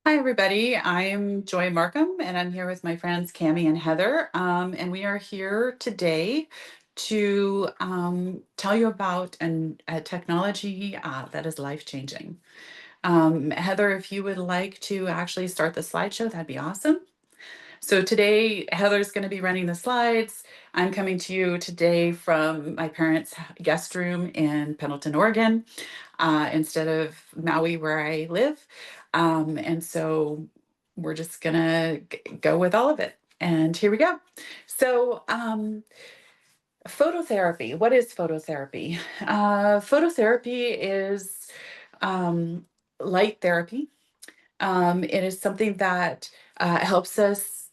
Hi, everybody. I am Joy Markham, and I'm here with my friends Cami and Heather. And we are here today to tell you about a technology that is life-changing. Heather, if you would like to actually start the slideshow, that'd be awesome. So today, Heather's going to be running the slides. I'm coming to you today from my parents' guest room in Pendleton, Oregon, instead of Maui, where I live. And so we're just going to go with all of it. And here we go. So, phototherapy. What is phototherapy? Phototherapy is um, light therapy. It is something that helps us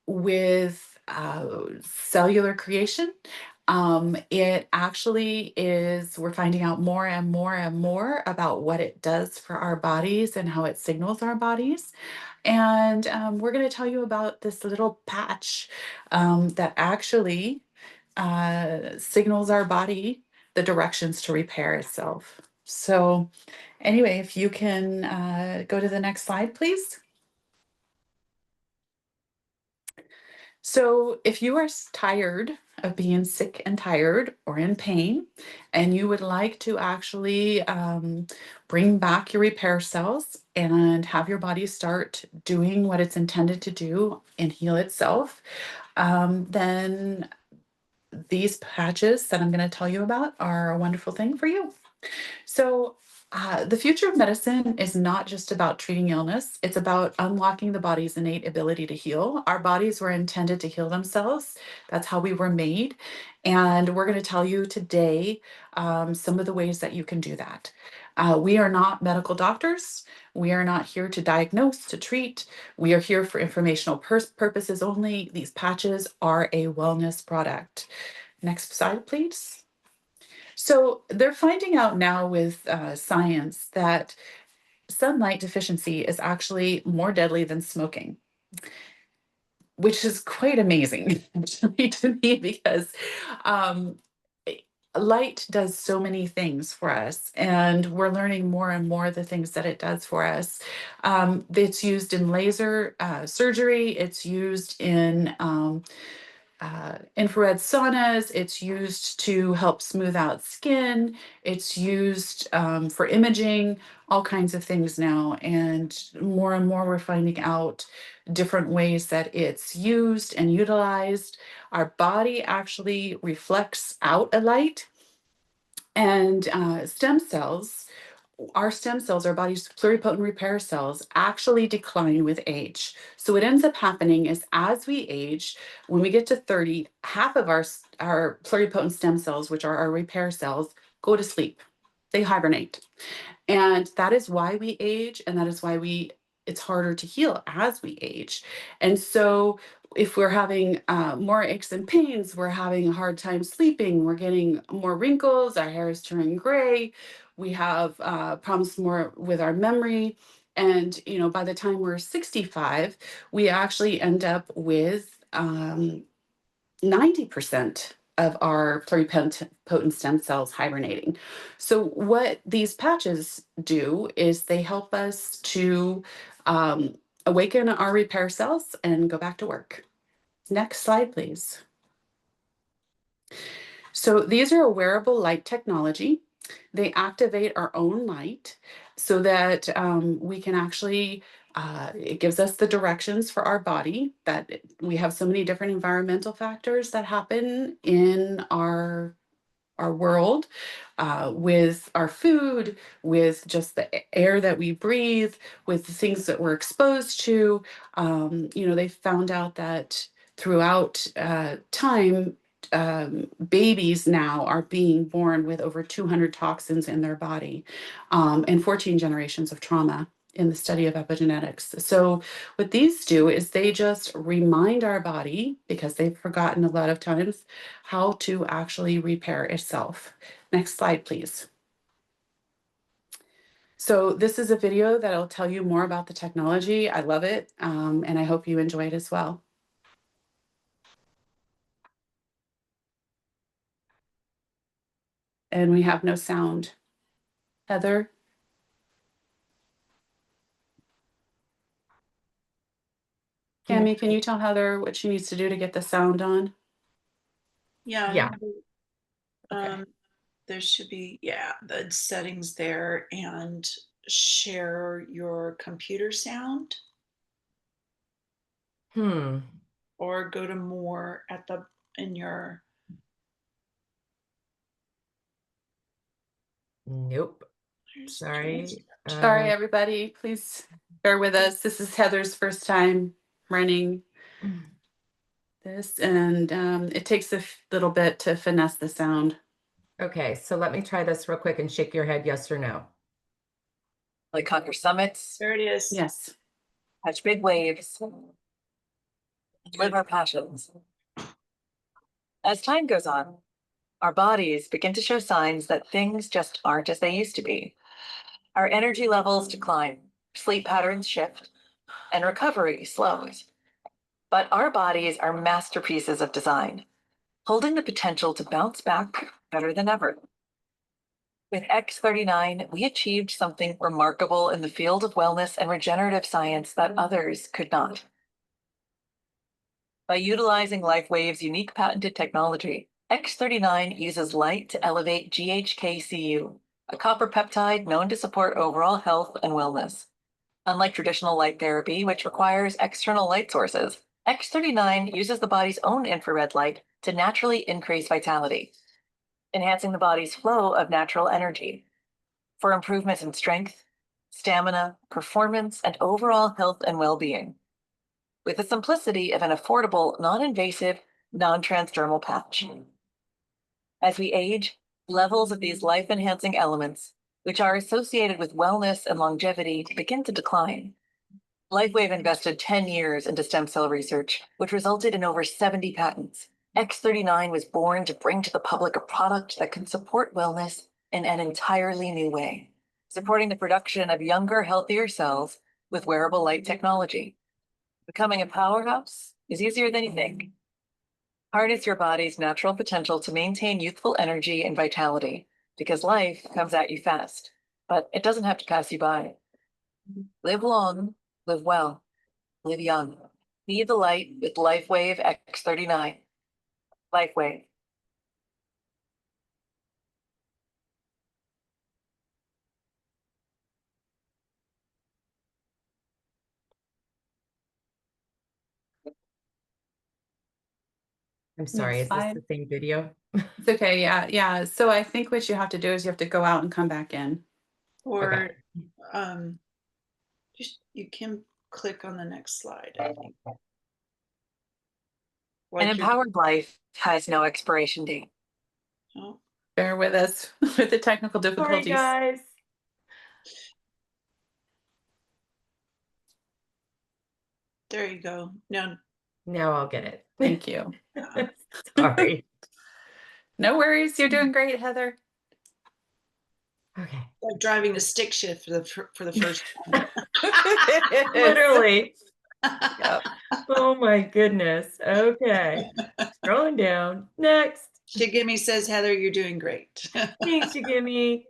with cellular creation. It actually is, we're finding out more and more and more about what it does for our bodies and how it signals our bodies. And we're going to tell you about this little patch that actually signals our body the directions to repair itself. So, anyway, if you can go to the next slide, please. So, if you are tired of being sick and tired or in pain, and you would like to actually bring back your repair cells and have your body start doing what it's intended to do and heal itself, then these patches that I'm going to tell you about are a wonderful thing for you. So, the future of medicine is not just about treating illness, it's about unlocking the body's innate ability to heal. Our bodies were intended to heal themselves, that's how we were made. And we're going to tell you today some of the ways that you can do that. We are not medical doctors. We are not here to diagnose, to treat. We are here for informational purposes only. These patches are a wellness product. Next slide, please. So they're finding out now with science that sunlight deficiency is actually more deadly than smoking, which is quite amazing actually to me because um, light does so many things for us, and we're learning more and more the things that it does for us. It's used in laser surgery. It's used in infrared saunas. It's used to help smooth out skin. It's used for imaging, all kinds of things now. And more we're finding out different ways that it's used and utilized. Our body actually reflects out a light, and stem cells, our stem cells, our body's pluripotent repair cells, actually decline with age. So what ends up happening is as we age, when we get to 30, half of our pluripotent stem cells, which are our repair cells, go to sleep. They hibernate. And that is why we age, and that is why it's harder to heal as we age. And so if we're having more aches and pains, we're having a hard time sleeping, we're getting more wrinkles, our hair is turning gray, we have problems more with our memory. And, by the time we're 65, we actually end up with 90% of our pluripotent stem cells hibernating. So, what these patches do is they help us to awaken our repair cells and go back to work. Next slide, please. So, these are a wearable light technology. They activate our own light so that we can actually, it gives us the directions for our body, that we have so many different environmental factors that happen in our world, with our food, with just the air that we breathe, with the things that we're exposed to. They found out that throughout time, babies now are being born with over 200 toxins in their body, and 14 generations of trauma in the study of epigenetics. So what these do is they just remind our body, because they've forgotten a lot of times, how to actually repair itself. Next slide, please. So this is a video that'll tell you more about the technology. I love it, and I hope you enjoy it as well. And we have no sound. Heather? Cami, can you tell Heather what she needs to do to get the sound on? Yeah. Okay. There should be, the settings there, and share your computer sound, or go to more in your. Nope. There's Sorry. Sorry, everybody. Please bear with us. This is Heather's first time running this, and it takes a little bit to finesse the sound. Okay, so let me try this real quick and shake your head yes or no. Like conquer summits, There it is. Yes. catch big waves, live our passions. As time goes on, our bodies begin to show signs that things just aren't as they used to be. Our energy levels decline, sleep patterns shift, and recovery slows. But our bodies are masterpieces of design, holding the potential to bounce back better than ever. With X39, we achieved something remarkable in the field of wellness and regenerative science that others could not. By utilizing LifeWave's unique patented technology, X39 uses light to elevate GHKCU, a copper peptide known to support overall health and wellness. Unlike traditional light therapy, which requires external light sources, X39 uses the body's own infrared light to naturally increase vitality, enhancing the body's flow of natural energy. For improvements in strength, stamina, performance, and overall health and well-being, with the simplicity of an affordable, non-invasive, non-transdermal patch. As we age, levels of these life-enhancing elements, which are associated with wellness and longevity, begin to decline. LifeWave invested 10 years into stem cell research, which resulted in over 70 patents. X39 was born to bring to the public a product that can support wellness in an entirely new way, supporting the production of younger, healthier cells with wearable light technology. Becoming a powerhouse is easier than you think. Harness your body's natural potential to maintain youthful energy and vitality, because life comes at you fast, but it doesn't have to pass you by. Live long, live well, live young. Be the light with LifeWave X39. LifeWave. I'm sorry, Next is this slide. the same video? It's okay. Yeah. Yeah. So I think what you have to do is you have to go out and come back in. Or Okay. you can click on the next slide, I think. An empowered life has no expiration date. Oh, Bear with us with the technical Sorry, difficulties. guys. there you go. No, Now I'll get it. Thank you. Sorry. No worries. You're doing great, Heather. Okay. like driving a stick shift for the first time. Literally. Yep. Oh my goodness. Okay. Scrolling down. Next. Shigemi says, Heather, you're doing great. Thanks, you give me.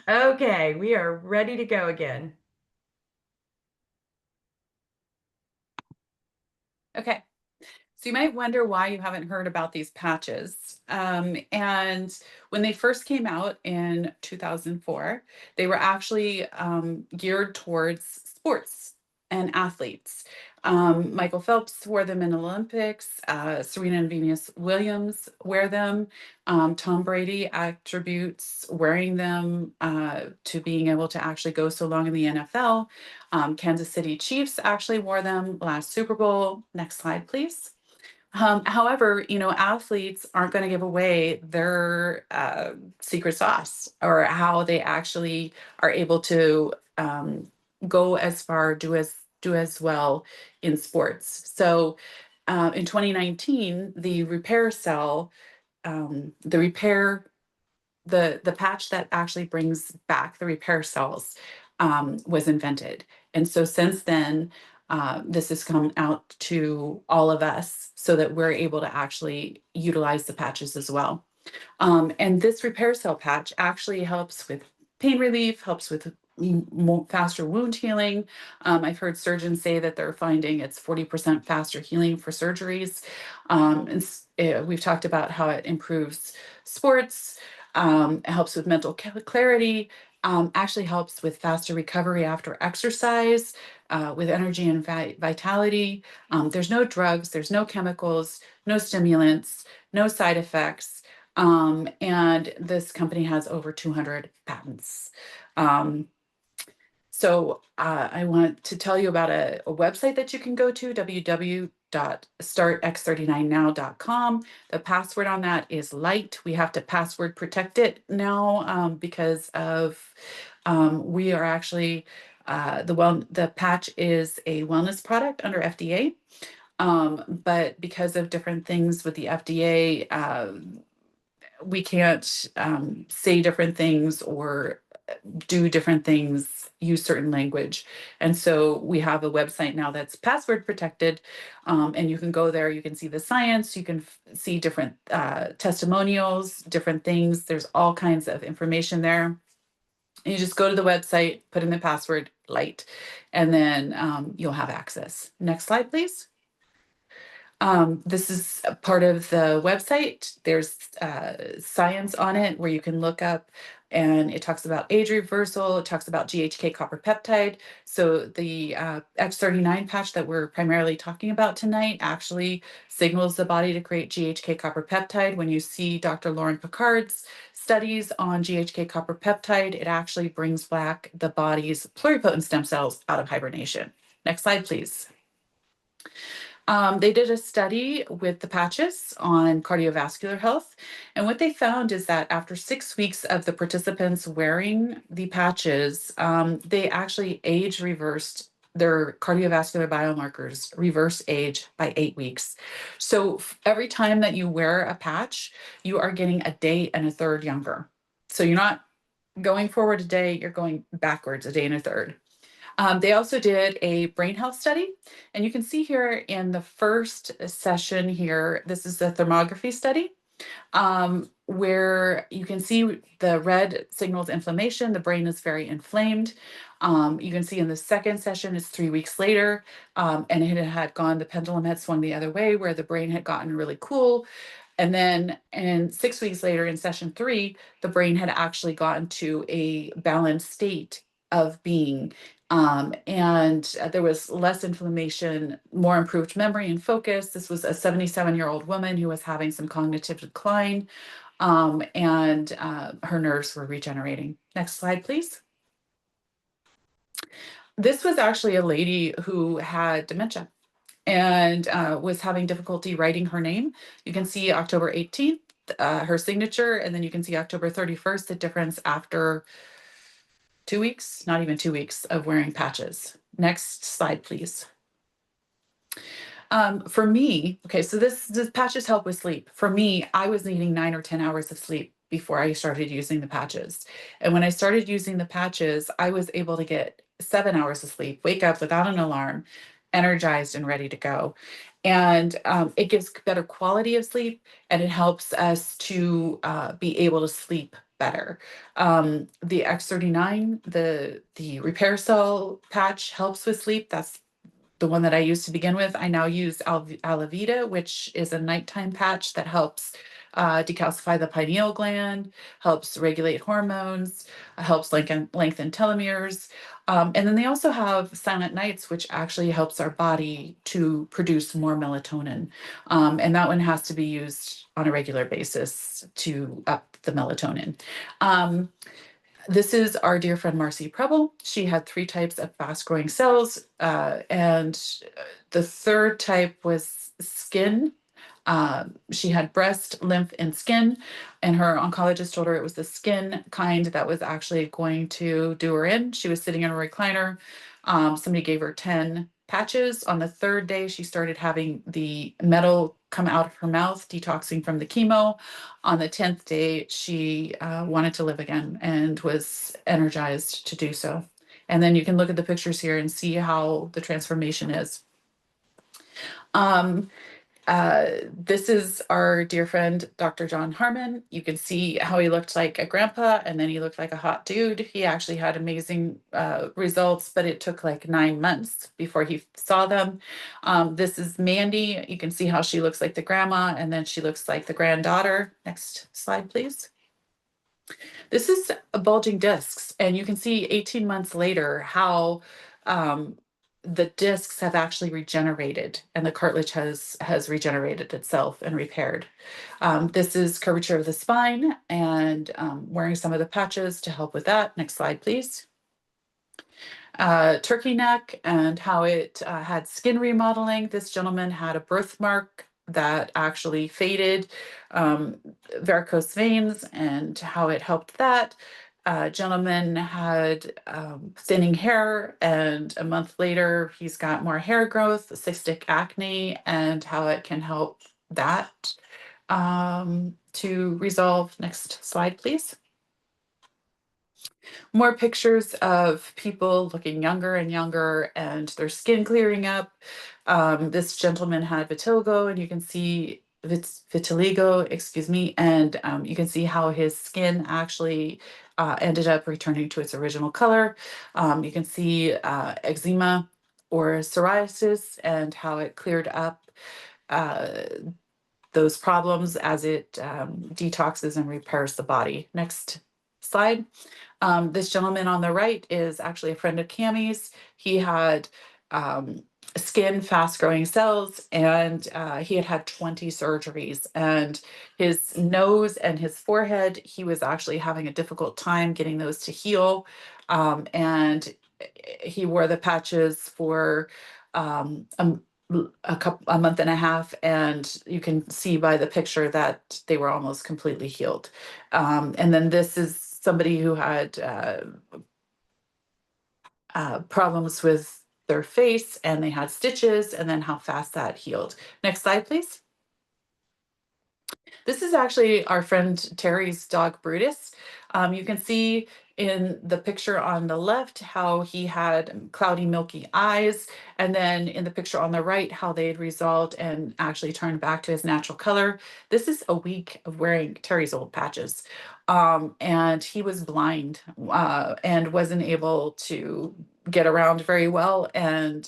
Okay, we are ready to go again. Okay. So you might wonder why you haven't heard about these patches. And when they first came out in 2004, they were actually geared towards sports and athletes. Michael Phelps wore them in Olympics. Serena and Venus Williams wear them. Tom Brady attributes wearing them to being able to actually go so long in the NFL. Kansas City Chiefs actually wore them last Super Bowl. Next slide, please. However, athletes aren't going to give away their secret sauce or how they actually are able to go as far, do as well in sports. So, in 2019, the repair cell, the repair, the patch that actually brings back the repair cells, was invented, and so since then. This has come out to all of us so that we're able to actually utilize the patches as well. And this repair cell patch actually helps with pain relief, helps with faster wound healing. I've heard surgeons say that they're finding it's 40% faster healing for surgeries. We've talked about how it improves sports, it helps with mental clarity, actually helps with faster recovery after exercise, with energy and vitality. There's no drugs, there's no chemicals, no stimulants, no side effects. And this company has over 200 patents. I want to tell you about a website that you can go to, www.startx39now.com. The password on that is light. We have to password protect it now because of we are actually the patch is a wellness product under FDA. But because of different things with the FDA, we can't say different things or do different things, use certain language. And so we have a website now that's password protected, and you can go there, you can see the science, you can see different testimonials, different things. There's all kinds of information there. And you just go to the website, put in the password light, and then you'll have access. Next slide, please. This is a part of the website. There's science on it where you can look up, and it talks about age reversal. It talks about GHK copper peptide. So the X39 patch that we're primarily talking about tonight actually signals the body to create GHK copper peptide. When you see Dr. Lauren Picard's studies on GHK copper peptide, it actually brings back the body's pluripotent stem cells out of hibernation. Next slide, please. They did a study with the patches on cardiovascular health. And what they found is that after 6 weeks of the participants wearing the patches, they actually age reversed their cardiovascular biomarkers, reverse age by 8 weeks. So every time that you wear a patch, you are getting a day and a third younger. So you're not going forward a day, you're going backwards a day and a third. They also did a brain health study, and you can see here in the first session here, this is the thermography study, where you can see the red signals inflammation. The brain is very inflamed. You can see in the second session, it's 3 weeks later, and it had gone, the pendulum had swung the other way where the brain had gotten really cool. And then, and 6 weeks later in session 3, the brain had actually gotten to a balanced state of being. There was less inflammation, more improved memory and focus. This was a 77-year-old woman who was having some cognitive decline, and her nerves were regenerating. Next slide, please. This was actually a lady who had dementia and was having difficulty writing her name. You can see October 18th, her signature, and then you can see October 31st, the difference after 2 weeks, not even 2 weeks of wearing patches. Next slide, please. For me, okay, so this patches help with sleep. For me, I was needing 9 or 10 hours of sleep before I started using the patches. And when I started using the patches, I was able to get 7 hours of sleep, wake up without an alarm, energized and ready to go. And it gives better quality of sleep, and it helps us to be able to sleep better. The X39, the repair cell patch helps with sleep. That's the one that I used to begin with. I now use Alavita, which is a nighttime patch that helps decalcify the pineal gland, helps regulate hormones, helps lengthen telomeres. And then they also have Silent Nights, which actually helps our body to produce more melatonin. And that one has to be used on a regular basis to up the melatonin. This is our dear friend Marcy Preble. She had 3 types of fast-growing cells, and the third type was skin. She had breast, lymph, and skin, and her oncologist told her it was the skin kind that was actually going to do her in. She was sitting in a recliner. Somebody gave her 10 patches. On the 3rd day, she started having the metal come out of her mouth, detoxing from the chemo. On the 10th day, she wanted to live again and was energized to do so. And then you can look at the pictures here and see how the transformation is. This is our dear friend, Dr. John Harmon. You can see how he looked like a grandpa and then he looked like a hot dude. He actually had amazing results, but it took like 9 months before he saw them. This is Mandy. You can see how she looks like the grandma and then she looks like the granddaughter. Next slide, please. This is bulging discs, and you can see 18 months later how the discs have actually regenerated and the cartilage has regenerated itself and repaired. This is curvature of the spine and wearing some of the patches to help with that. Next slide, please. Turkey neck and how it had skin remodeling. This gentleman had a birthmark that actually faded, varicose veins, and how it helped that. Gentleman had thinning hair, and a month later, he's got more hair growth, cystic acne, and how it can help that to resolve. Next slide, please. More pictures of people looking younger and younger and their skin clearing up. This gentleman had vitiligo, and you can see vitiligo, excuse me, and you can see how his skin actually ended up returning to its original color. You can see eczema or psoriasis and how it cleared up uh, those problems as it detoxes and repairs the body. Next slide. This gentleman on the right is actually a friend of Cammie's. He had skin fast growing cells, and he had had 20 surgeries, and his nose and his forehead, he was actually having a difficult time getting those to heal. And he wore the patches for a month and a half, and you can see by the picture that they were almost completely healed. And then this is somebody who had problems with their face and they had stitches, and then how fast that healed. Next slide, please. This is actually our friend Terry's dog Brutus. You can see in the picture on the left how he had cloudy, milky eyes, and then in the picture on the right how they had resolved and actually turned back to his natural color. This is a week of wearing Terry's old patches. And he was blind and wasn't able to get around very well. And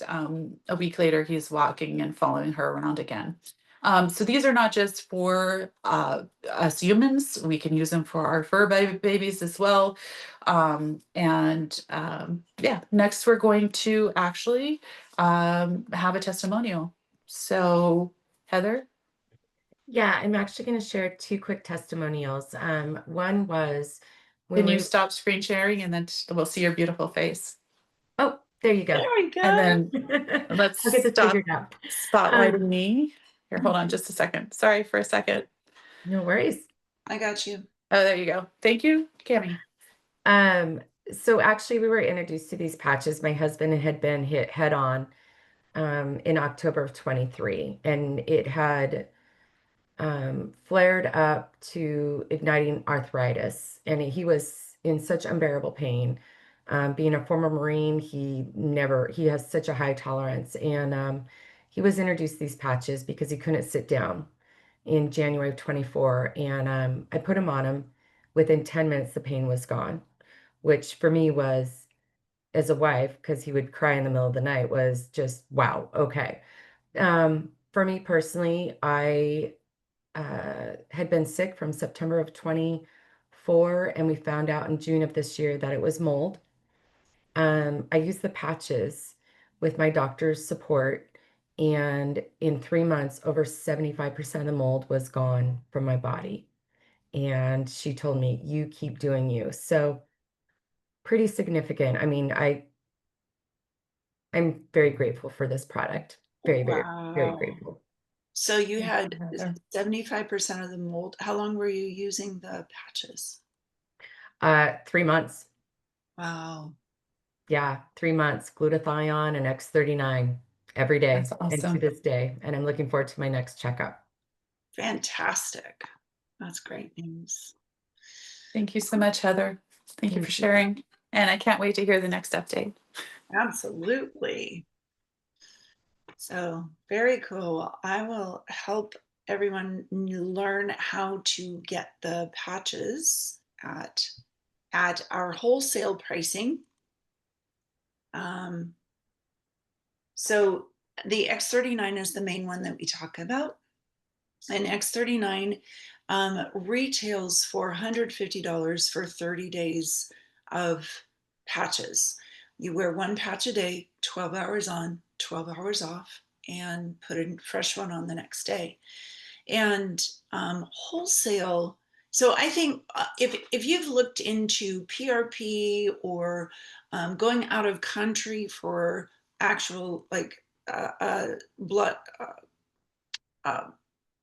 a week later, he's walking and following her around again. So these are not just for us humans. We can use them for our fur babies as well. Yeah, next we're going to actually have a testimonial. So Heather? Yeah, I'm actually going to share 2 quick testimonials. One was when Can we you stop screen sharing and then we'll see your beautiful face. Oh, there you go. There we go. And then let's I'll get this stop figured out. spotlighting me. Here, hold on just a second. Sorry for a second. No worries. I got you. Oh, there you go. Thank you, Cammie. So actually we were introduced to these patches. My husband had been hit head on in October of 23, and it had flared up to igniting arthritis, and he was in such unbearable pain. Being a former Marine, he has such a high tolerance, and he was introduced to these patches because he couldn't sit down in January of 24, and I put him on them. Within 10 minutes, the pain was gone, which for me was, as a wife, because he would cry in the middle of the night, was just, wow, okay. For me personally, I had been sick from September of 24, and we found out in June of this year that it was mold. I used the patches with my doctor's support, and in 3 months, over 75% of the mold was gone from my body. And she told me, you keep doing you. So pretty significant. I mean, I'm very grateful for this product. Very, very, very Wow. grateful. So you had Heather. 75% of the mold. How long were you using the patches? 3 months. Wow. Yeah, 3 months, glutathione and X39 every day. That's And to awesome. this day. And I'm looking forward to my next checkup. Fantastic. That's great news. Thank you so much, Heather. Thank you for sharing. And I can't wait to hear the next update. Absolutely. So very cool. I will help everyone learn how to get the patches at our wholesale pricing. So the X39 is the main one that we talk about. And X39 retails for $150 for 30 days of patches. You wear one patch a day, 12 hours on, 12 hours off, and put a fresh one on the next day. And wholesale, so I think if you've looked into PRP or going out of country for actual like blood,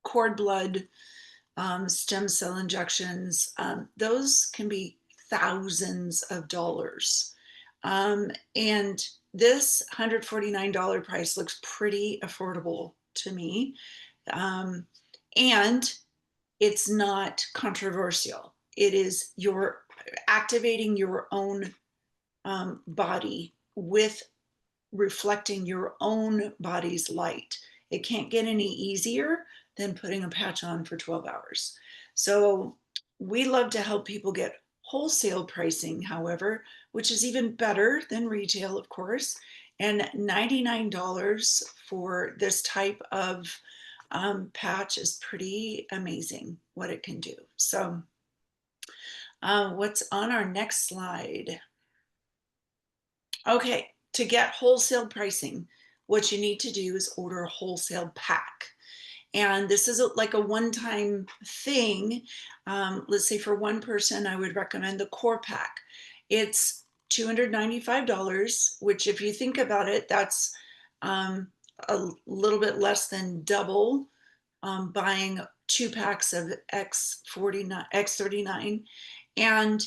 cord blood, stem cell injections, those can be thousands of dollars. And this $149 price looks pretty affordable to me. And it's not controversial. It is you're activating your own body with reflecting your own body's light. It can't get any easier than putting a patch on for 12 hours. So we love to help people get wholesale pricing, however, which is even better than retail, of course, and $99 for this type of patch is pretty amazing what it can do. So what's on our next slide? Okay, to get wholesale pricing, what you need to do is order a wholesale pack. And this is like a one-time thing. Let's say for one person, I would recommend the core pack. It's $295, which if you think about it, that's a little bit less than double buying 2 packs of X39. And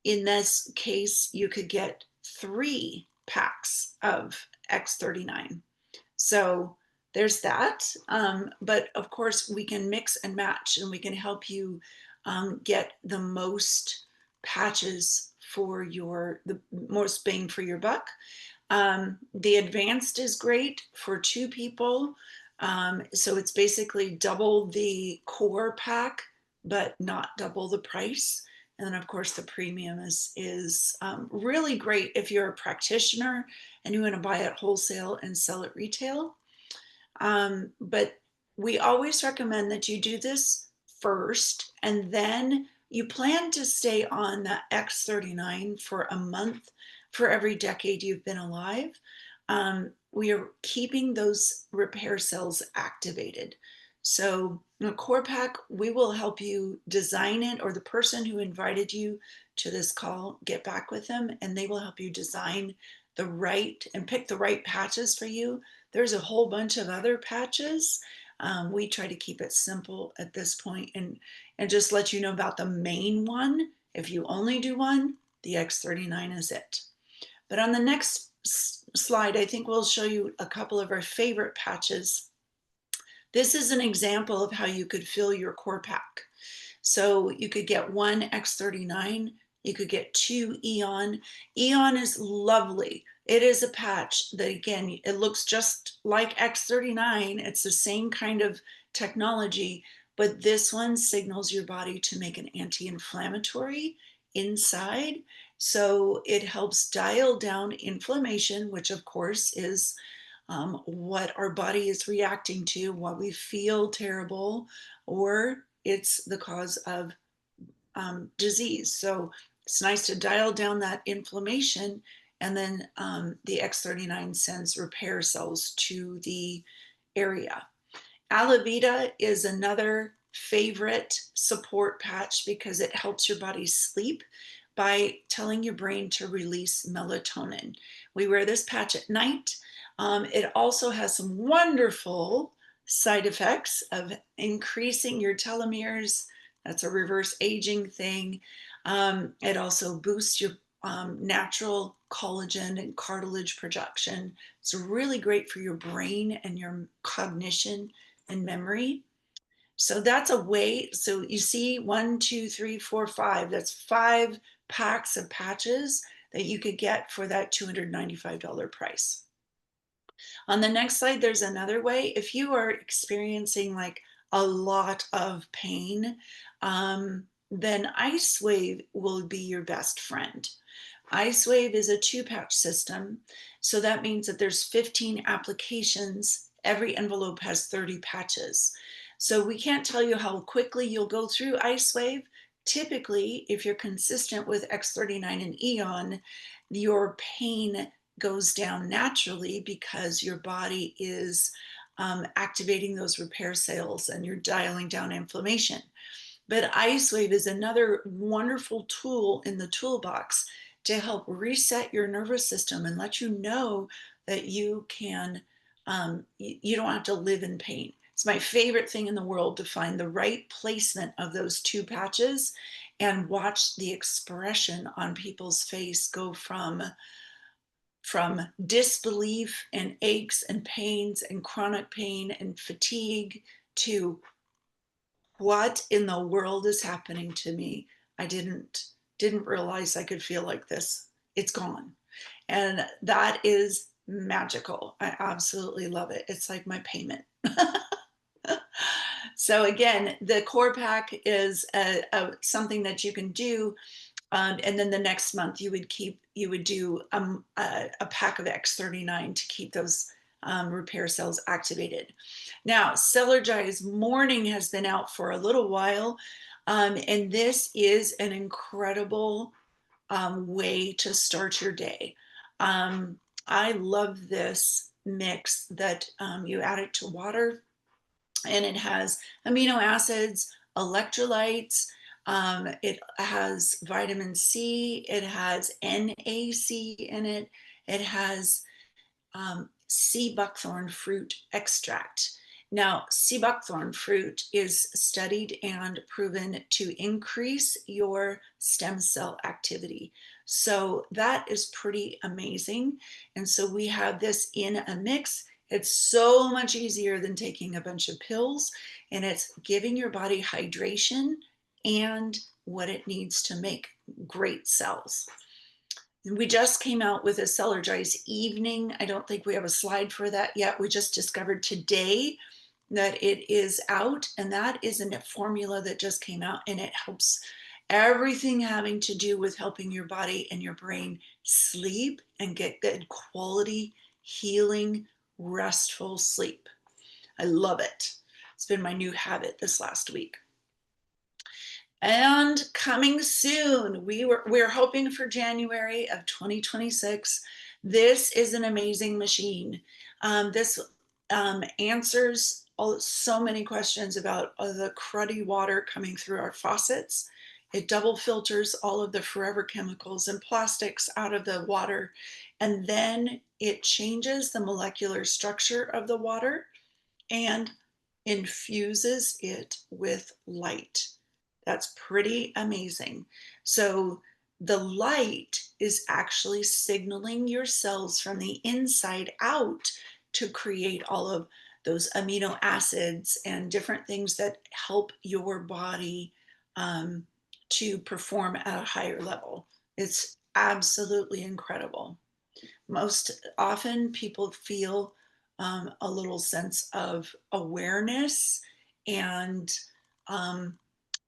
in this case, you could get 3 packs of X39. So there's that. But of course, we can mix and match and we can help you get the most patches for the most bang for your buck. The advanced is great for 2 people. So it's basically double the core pack, but not double the price. And then of course the premium is really great if you're a practitioner and you want to buy it wholesale and sell it retail. But we always recommend that you do this first, and then you plan to stay on the X39 for a month for every decade you've been alive. We are keeping those repair cells activated. So in a core pack, we will help you design it, or the person who invited you to this call, get back with them and they will help you design the right and pick the right patches for you. There's a whole bunch of other patches. We try to keep it simple at this point and just let you know about the main one. If you only do one, the X39 is it. But on the next slide, I think we'll show you a couple of our favorite patches. This is an example of how you could fill your core pack. So you could get 1 X39, you could get 2 Eon. Eon is lovely. It is a patch that, again, it looks just like X39. It's the same kind of technology, but this one signals your body to make an anti-inflammatory inside. So it helps dial down inflammation, which of course is what our body is reacting to, what we feel terrible, or it's the cause of disease. So it's nice to dial down that inflammation, and then the X39 sends repair cells to the area. Alavita is another favorite support patch because it helps your body sleep by telling your brain to release melatonin. We wear this patch at night. It also has some wonderful side effects of increasing your telomeres. That's a reverse aging thing. It also boosts your natural collagen and cartilage production. It's really great for your brain and your cognition and memory. So that's a way. So you see 1, 2, 3, 4, 5. That's 5 packs of patches that you could get for that $295 price. On the next slide, there's another way. If you are experiencing like a lot of pain, then Ice Wave will be your best friend. Ice Wave is a 2-patch system. So that means that there's 15 applications. Every envelope has 30 patches. So we can't tell you how quickly you'll go through Ice Wave. Typically, if you're consistent with X39 and Eon, your pain goes down naturally because your body is activating those repair cells and you're dialing down inflammation. But Ice Wave is another wonderful tool in the toolbox to help reset your nervous system and let you know that you can, you don't have to live in pain. It's my favorite thing in the world to find the right placement of those 2 patches and watch the expression on people's face go from disbelief and aches and pains and chronic pain and fatigue to what in the world is happening to me? I didn't realize I could feel like this. It's gone. And that is magical. I absolutely love it. It's like my payment. So again, the core pack is something that you can do. And then the next month you would do a pack of X39 to keep those repair cells activated. Now, Cellergize Morning has been out for a little while, and this is an incredible way to start your day. I love this mix that you add it to water, and it has amino acids, electrolytes, it has vitamin C, it has NAC in it, it has sea buckthorn fruit extract. Now, sea buckthorn fruit is studied and proven to increase your stem cell activity. So that is pretty amazing. And so we have this in a mix. It's so much easier than taking a bunch of pills, and it's giving your body hydration and what it needs to make great cells. We just came out with a Cellergize evening. I don't think we have a slide for that yet. We just discovered today that it is out, and that is a formula that just came out, and it helps everything having to do with helping your body and your brain sleep and get good quality, healing, restful sleep. I love it. It's been my new habit this last week. And coming soon, we're hoping for January of 2026. This is an amazing machine. This answers so many questions about the cruddy water coming through our faucets. It double filters all of the forever chemicals and plastics out of the water, and then it changes the molecular structure of the water and infuses it with light. That's pretty amazing. So the light is actually signaling your cells from the inside out to create all of those amino acids and different things that help your body to perform at a higher level. It's absolutely incredible. Most often people feel a little sense of awareness and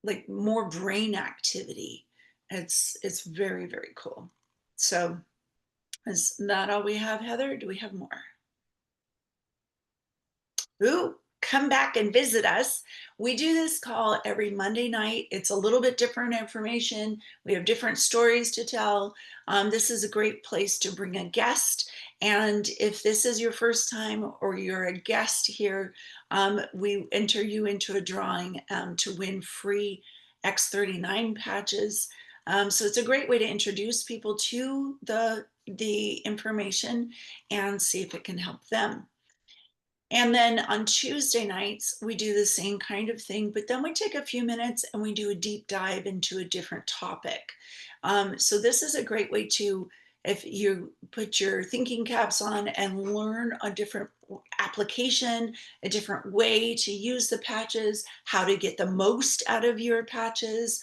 like more brain activity. It's very, very cool. So is that all we have, Heather? Do we have more? Ooh, come back and visit us. We do this call every Monday night. It's a little bit different information. We have different stories to tell. This is a great place to bring a guest. And if this is your first time or you're a guest here, we enter you into a drawing to win free X39 patches. So it's a great way to introduce people to the information and see if it can help them. And then on Tuesday nights, we do the same kind of thing, but then we take a few minutes and we do a deep dive into a different topic. So this is a great way to, if you put your thinking caps on and learn a different application, a different way to use the patches, how to get the most out of your patches,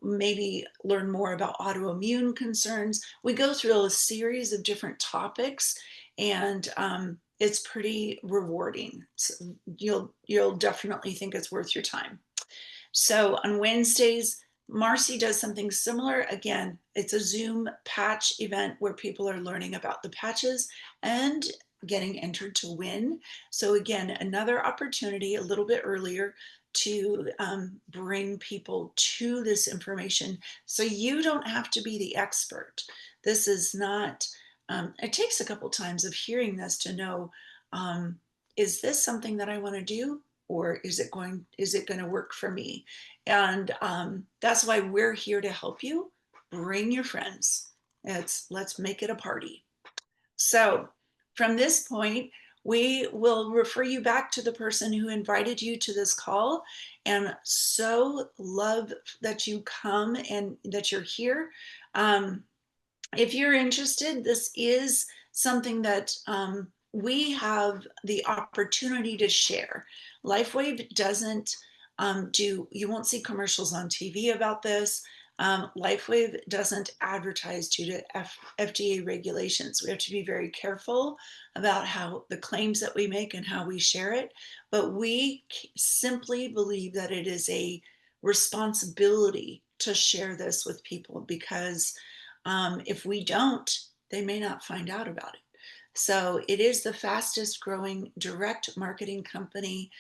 maybe learn more about autoimmune concerns. We go through a series of different topics, and it's pretty rewarding. So you'll definitely think it's worth your time. So on Wednesdays, Marcy does something similar. Again, it's a Zoom patch event where people are learning about the patches and getting entered to win. So again, another opportunity a little bit earlier to bring people to this information so you don't have to be the expert. This is not, it takes a couple times of hearing this to know, is this something that I want to do? Or is it going to work for me? And that's why we're here to help you. Bring your friends. Let's make it a party. So from this point, we will refer you back to the person who invited you to this call, and so love that you come and that you're here. If you're interested, this is something that we have the opportunity to share. LifeWave doesn't you won't see commercials on TV about this. LifeWave doesn't advertise due to FDA regulations. We have to be very careful about how the claims that we make and how we share it. But we simply believe that it is a responsibility to share this with people, because if we don't, they may not find out about it. So it is the fastest growing direct marketing company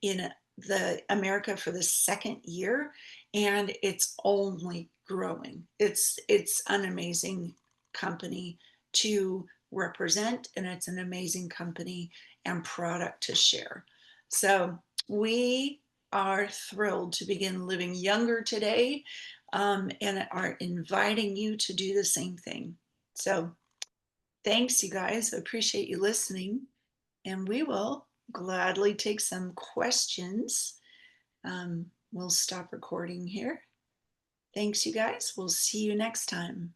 in the America for the second year, and it's only growing. It's an amazing company to represent, and it's an amazing company and product to share. So we are thrilled to begin living younger today, and are inviting you to do the same thing. So thanks, you guys. I appreciate you listening, and we will gladly take some questions. We'll stop recording here. Thanks, you guys. We'll see you next time.